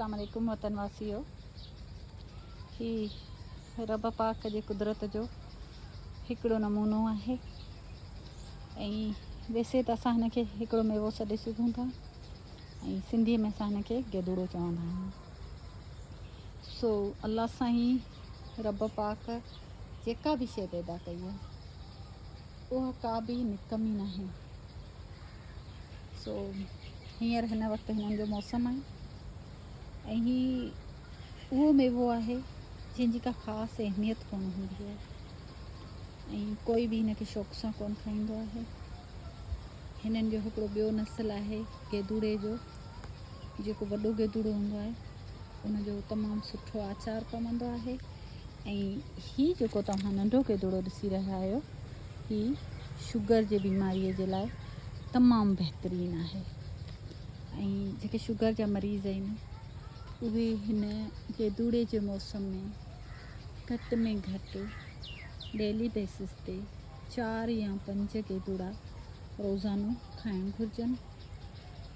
अस्सलाम वालेकुम वतन वासियो। ही रब पाक जे कुदरत जो हिकिड़ो नमूनो आहे ऐं वैसे त असां हिनखे हिकिड़ो मेवो सॾे सघूं था ऐं सिंधीअ में असां हिनखे गेदुड़ो चवंदा आहियूं। सो अल्लाह साईं रब पाक जेका बि शइ पैदा कई आहे उहा का बि निकमी न आहे। सो हींअर हिन वक़्तु हिननि जो मौसमु आहे ऐं ही उहो मेवो आहे जंहिंजी का ख़ासि अहमियत कोन हूंदी आहे ऐं कोई बि हिनखे शौक़ सां कोन खाईंदो आहे। हिननि जो हिकिड़ो ॿियो नस्ल आहे गेदुड़े जो, जेको वॾो गेदुड़ो हूंदो आहे उनजो तमामु सुठो आचार पवंदो आहे ऐं हीउ जेको तव्हां नंढो गेदुड़ो ॾिसी रहिया आहियो ही शुगर जे बीमारीअ जे लाइ तमामु बहितरीनु आहे ऐं जेके शुगर जा मरीज़ आहिनि उहे हिन गेदुड़े जे मौसम में घटि में घटि डेली बेसिस ते 4 या 5 गेदुड़ा रोज़ानो खाइणु घुरिजनि।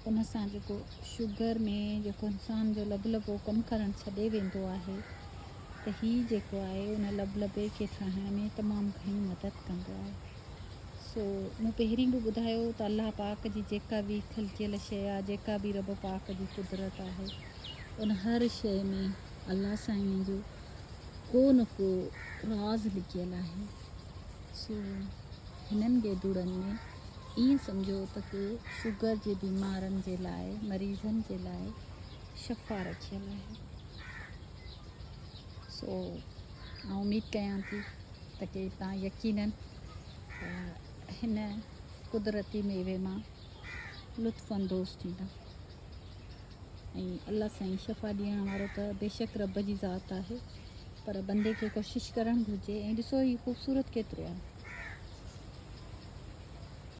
उन सां जेको शुगर में जेको इंसान जो लबलबो कमु करणु छॾे वेंदो आहे त हीउ जेको आहे उन लबलबे खे ठाहिण में तमामु घणी मदद कंदो आहे। सो मूं पहिरीं बि ॿुधायो त अलाह पाक जी जेका बि खलकियल शइ आहे, जेका बि रब पाक जी कुदरत आहे, उन हर शइ में अल्लाह साईं जो को न को राज़ लिकियल आहे। सो हिननि गेदुड़नि में ईअं सम्झो त कि शुगर जे बीमारनि जे लाइ, मरीज़नि जे लाइ शफ़ा रखियल आहे। सो मां उमेदु कयां थी त कि तव्हां यकीनन हिन कुदरती मेवे मां लुत्फ़ अंदोज़ थींदा ऐं अल्लाह साईं शफ़ा ॾियण वारो त बेशक रब जी ज़ात आहे, पर बंदे खे कोशिशि करणु घुरिजे। ऐं ॾिसो हीउ ख़ूबसूरत केतिरो आहे।